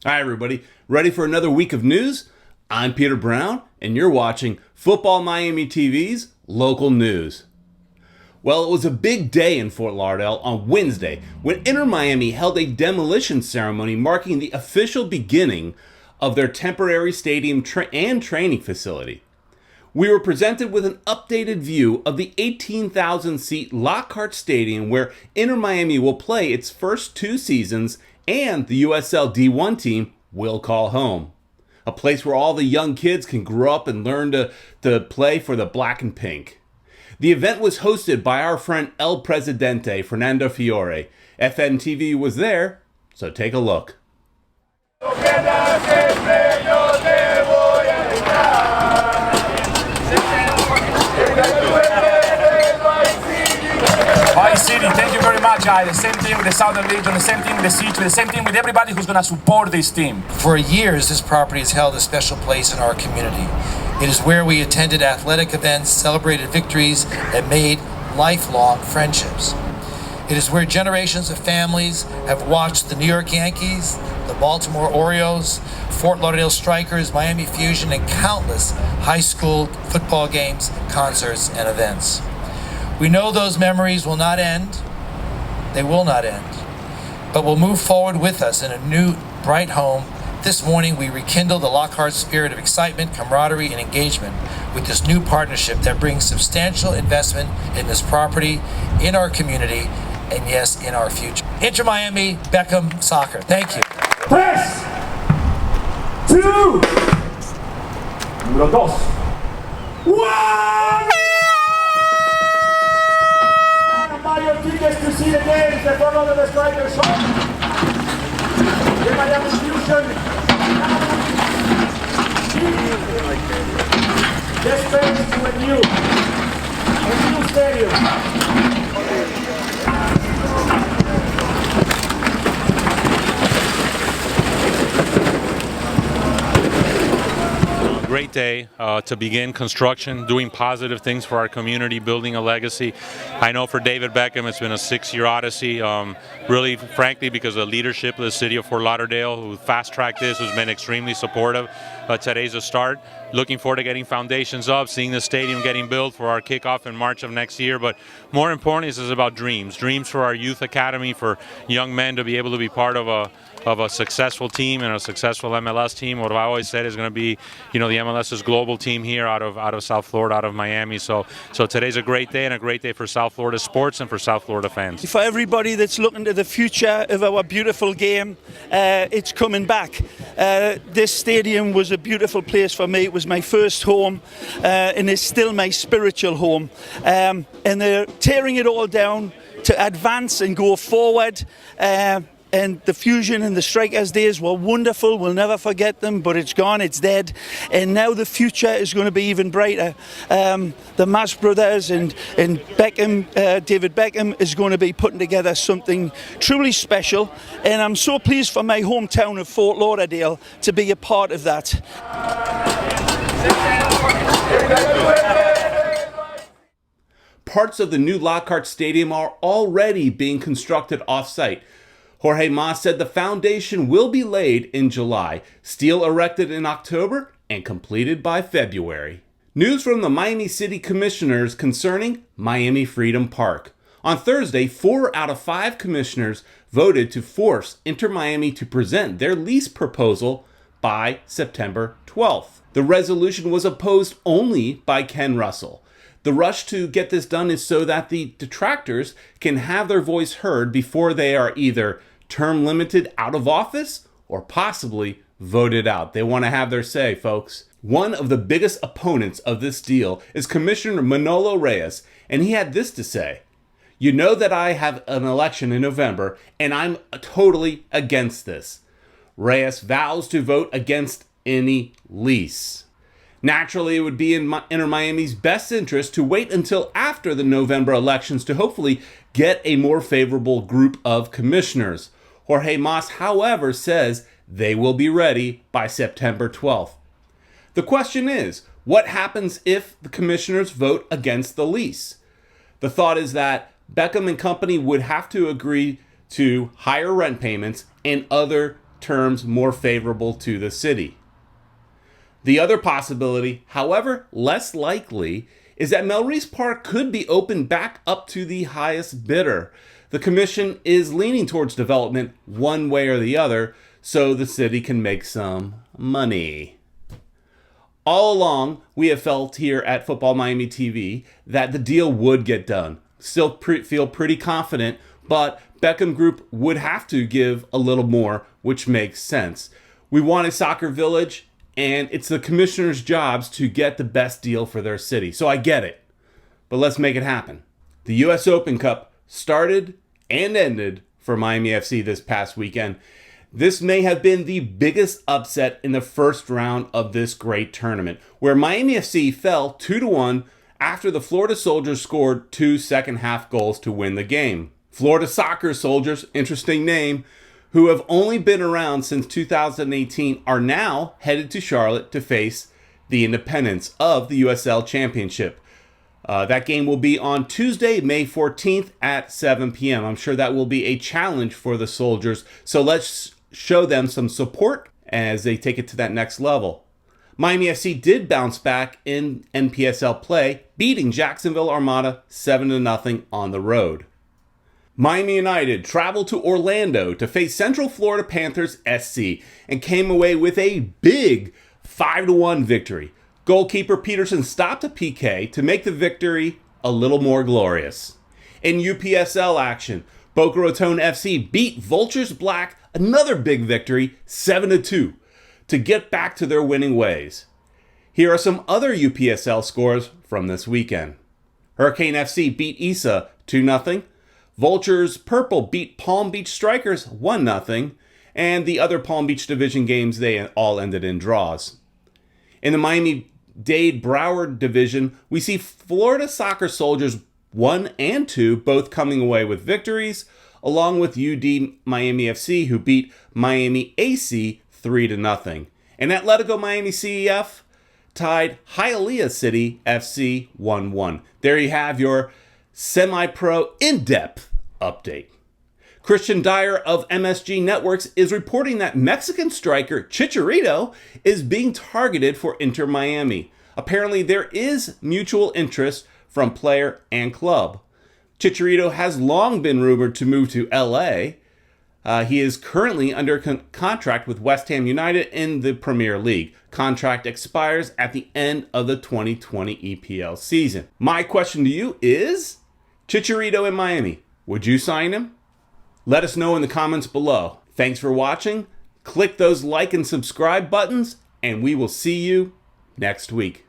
Hi, everybody. Ready for another week of news? I'm Peter Brown, and you're watching Futbol Miami TV's Local News. Well, it was a big day in Fort Lauderdale on Wednesday when Inter Miami held a demolition ceremony marking the official beginning of their temporary stadium and training facility. We were presented with an updated view of the 18,000-seat Lockhart Stadium where Inter Miami will play its first 2 seasons and the USL D1 team will call home. A place where all the young kids can grow up and learn to play for the black and pink. The event was hosted by our friend El Presidente, Fernando Fiore. FMTV was there, so take a look. Vice City, thank you very much. The same team with the Southern Legion, the same team with the Siege, the same team with everybody who's going to support this team. For years, this property has held a special place in our community. It is where we attended athletic events, celebrated victories, and made lifelong friendships. It is where generations of families have watched the New York Yankees, the Baltimore Orioles, Fort Lauderdale Strikers, Miami Fusion, and countless high school football games, concerts, and events. We know those memories will not end. They will not end. But will move forward with us in a new, bright home. This morning, we rekindle the Lockhart spirit of excitement, camaraderie, and engagement with this new partnership that brings substantial investment in this property, in our community, and yes, in our future. Inter Miami, Beckham Soccer. Thank you. Press! 2! Número 2. 1! Buy your tickets to see the games. The Fort Lauderdale Strikers home. The Miami Fusion. This brings to a new stadium. Great day to begin construction, doing positive things for our community, building a legacy. I know for David Beckham it's been a 6-year odyssey, really frankly because of the leadership of the city of Fort Lauderdale who fast-tracked this, who's been extremely supportive. Today's a start. Looking forward to getting foundations up, seeing the stadium getting built for our kickoff in March of next year. But more importantly, this is about dreams. Dreams for our youth academy, for young men to be able to be part of a successful team and a successful MLS team. What I always said is going to be, the MLS's global team here out of South Florida, out of Miami. So today's a great day and a great day for South Florida sports and for South Florida fans. For everybody that's looking to the future of our beautiful game, it's coming back. This stadium was a beautiful place for me. It was my first home, and it's still my spiritual home. And they're tearing it all down to advance and go forward. And the Fusion and the Strikers days were wonderful. We'll never forget them, but it's gone, it's dead. And now the future is going to be even brighter. The Mas brothers and Beckham, David Beckham is going to be putting together something truly special. And I'm so pleased for my hometown of Fort Lauderdale to be a part of that. Parts of the new Lockhart Stadium are already being constructed off-site. Jorge Mas said the foundation will be laid in July, steel erected in October, and completed by February. News from the Miami City Commissioners concerning Miami Freedom Park. On Thursday, 4 out of 5 commissioners voted to force Inter Miami to present their lease proposal by September 12th. The resolution was opposed only by Ken Russell. The rush to get this done is so that the detractors can have their voice heard before they are either term limited out of office or possibly voted out. They want to have their say, folks. One of the biggest opponents of this deal is Commissioner Manolo Reyes, and he had this to say. You know that I have an election in November, and I'm totally against this. Reyes vows to vote against any lease. Naturally, it would be in Inter Miami's best interest to wait until after the November elections to hopefully get a more favorable group of commissioners. Jorge Mas, however, says they will be ready by September 12th. The question is, what happens if the commissioners vote against the lease? The thought is that Beckham and company would have to agree to higher rent payments and other terms more favorable to the city. The other possibility, however less likely, is that Melreese Park could be opened back up to the highest bidder. The commission is leaning towards development one way or the other, so the city can make some money. All along, we have felt here at Futbol Miami TV that the deal would get done. Still feel pretty confident, but Beckham Group would have to give a little more, which makes sense. We want a soccer village, and it's the commissioner's jobs to get the best deal for their city. So I get it, but let's make it happen. The U.S. Open Cup started and ended for Miami FC this past weekend. This may have been the biggest upset in the first round of this great tournament, where Miami FC fell 2-1 after the Florida Soldiers scored 2 second-half goals to win the game. Florida Soccer Soldiers, interesting name, who have only been around since 2018, are now headed to Charlotte to face the Independents of the USL Championship. That game will be on Tuesday, May 14th at 7 p.m. I'm sure that will be a challenge for the Soldiers, so let's show them some support as they take it to that next level. Miami FC did bounce back in NPSL play, beating Jacksonville Armada 7-0 on the road. Miami United traveled to Orlando to face Central Florida Panthers SC and came away with a big 5-1 victory. Goalkeeper Peterson stopped a PK to make the victory a little more glorious. In UPSL action, Boca Raton FC beat Vultures Black, another big victory, 7-2, to get back to their winning ways. Here are some other UPSL scores from this weekend. Hurricane FC beat Isa 2-0. Vultures Purple beat Palm Beach Strikers 1-0, and the other Palm Beach Division games, they all ended in draws. In the Miami-Dade Broward Division, we see Florida Soccer Soldiers 1 and 2 both coming away with victories, along with UD Miami FC, who beat Miami AC 3-0. And Atletico Miami CEF tied Hialeah City FC 1-1. There you have your semi-pro in-depth update. Christian Dyer of MSG Networks is reporting that Mexican striker Chicharito is being targeted for Inter Miami. Apparently there is mutual interest from player and club. Chicharito has long been rumored to move to LA. He is currently under contract with West Ham United in the Premier League. Contract expires at the end of the 2020 EPL season. My question to you is, Chicharito in Miami, would you sign him? Let us know in the comments below. Thanks for watching. Click those like and subscribe buttons, and we will see you next week.